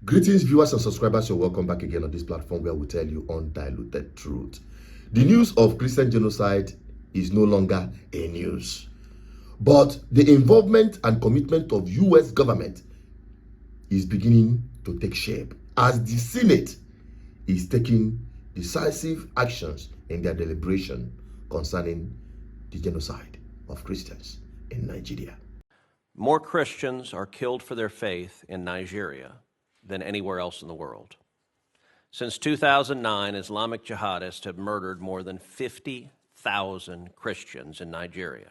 Greetings, viewers and subscribers. You're welcome back again on this platform where we tell you undiluted truth. The news of Christian genocide is no longer a news, but the involvement and commitment of U.S. government is beginning to take shape as the Senate is taking decisive actions in their deliberation concerning the genocide of Christians in Nigeria. More Christians are killed for their faith in Nigeria than anywhere else in the world. Since 2009, Islamic jihadists have murdered more than 50,000 Christians in Nigeria,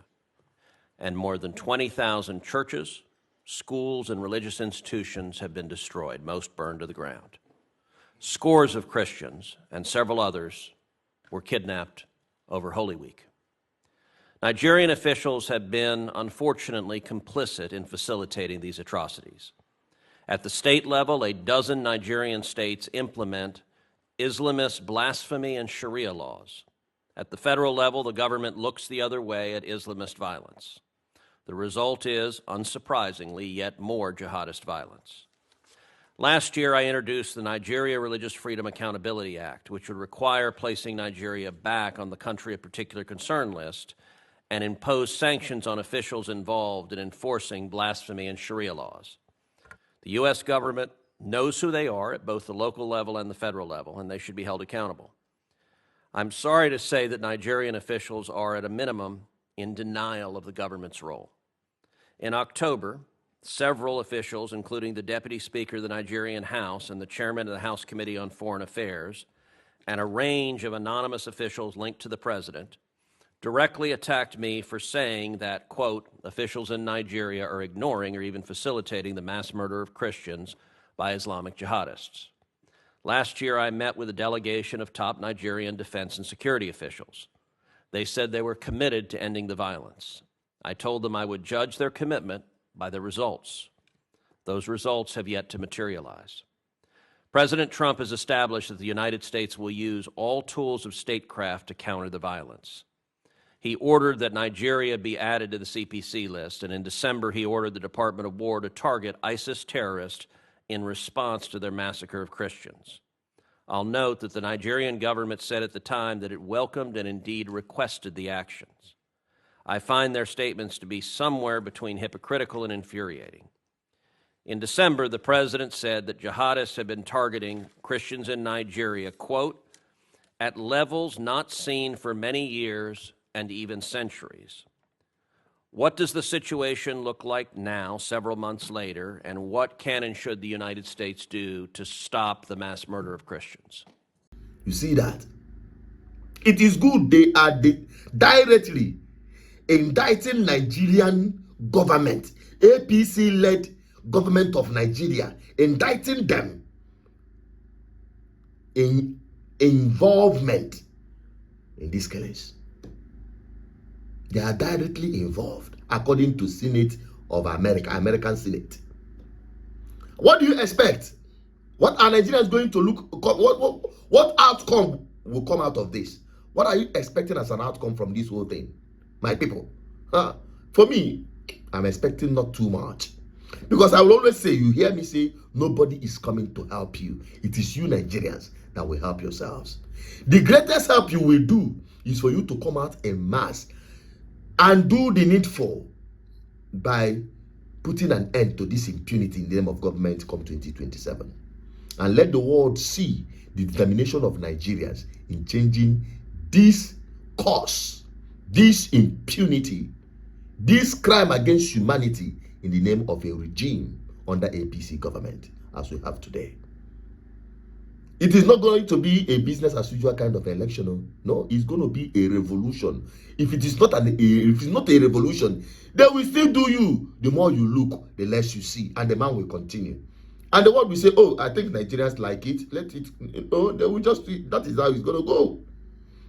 and more than 20,000 churches, schools, and religious institutions have been destroyed, most burned to the ground. Scores of Christians and several others were kidnapped over Holy Week. Nigerian officials have been, unfortunately, complicit in facilitating these atrocities. At the state level, a dozen Nigerian states implement Islamist blasphemy and Sharia laws. At the federal level, the government looks the other way at Islamist violence. The result is, unsurprisingly, yet more jihadist violence. Last year, I introduced the Nigeria Religious Freedom Accountability Act, which would require placing Nigeria back on the country of particular concern list and impose sanctions on officials involved in enforcing blasphemy and Sharia laws. The U.S. government knows who they are at both the local level and the federal level, and they should be held accountable. I'm sorry to say that Nigerian officials are, at a minimum, in denial of the government's role. In October, several officials, including the Deputy Speaker of the Nigerian House and the Chairman of the House Committee on Foreign Affairs, and a range of anonymous officials linked to the President, directly attacked me for saying that, quote, officials in Nigeria are ignoring or even facilitating the mass murder of Christians by Islamic jihadists. Last year, I met with a delegation of top Nigerian defense and security officials. They said they were committed to ending the violence. I told them I would judge their commitment by the results. Those results have yet to materialize. President Trump has established that the United States will use all tools of statecraft to counter the violence. He ordered that Nigeria be added to the CPC list, and in December he ordered the Department of War to target ISIS terrorists in response to their massacre of Christians. I'll note that the Nigerian government said at the time that it welcomed and indeed requested the actions. I find their statements to be somewhere between hypocritical and infuriating. In December, the president said that jihadists have been targeting Christians in Nigeria, quote, at levels not seen for many years and even centuries. What does the situation look like now, several months later, and what can and should the United States do to stop the mass murder of Christians? You see that? It is good they are directly indicting Nigerian government, APC-led government of Nigeria, indicting them in involvement in this case. They are directly involved, according to Senate of America, American Senate. What do you expect? What are Nigerians going to look? What outcome will come out of this? What are you expecting as an outcome from this whole thing, my people? For me, I'm expecting not too much, because I will always say, you hear me say, nobody is coming to help you. It is you Nigerians that will help yourselves. The greatest help you will do is for you to come out en masse and do the needful by putting an end to this impunity in the name of government come 2027. And let the world see the determination of Nigerians in changing this course, this impunity, this crime against humanity in the name of a regime under APC government as we have today. It is not going to be a business as usual kind of election. No, it's going to be a revolution. If it is not a revolution, they will still do you. The more you look, the less you see, and the man will continue. And the world will say, "Oh, I think Nigerians like it. Let it." Oh, they will just. That is how it's going to go.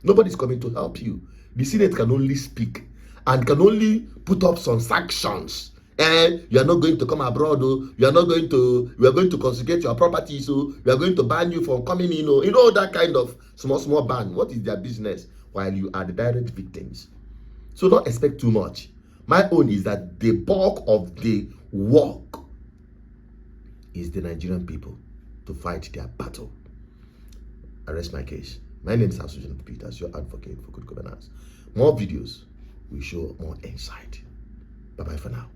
Nobody's coming to help you. The Senate can only speak and can only put up some sanctions. And you are not going to come abroad, we are going to confiscate your property, so we are going to ban you from coming in, that kind of small ban. What is their business? While you are the direct victims. So don't expect too much. My own is that the bulk of the work is the Nigerian people. to fight their battle. I rest my case. My name is Asujan Peters, your advocate for good governance. More videos will show more insight. Bye-bye for now.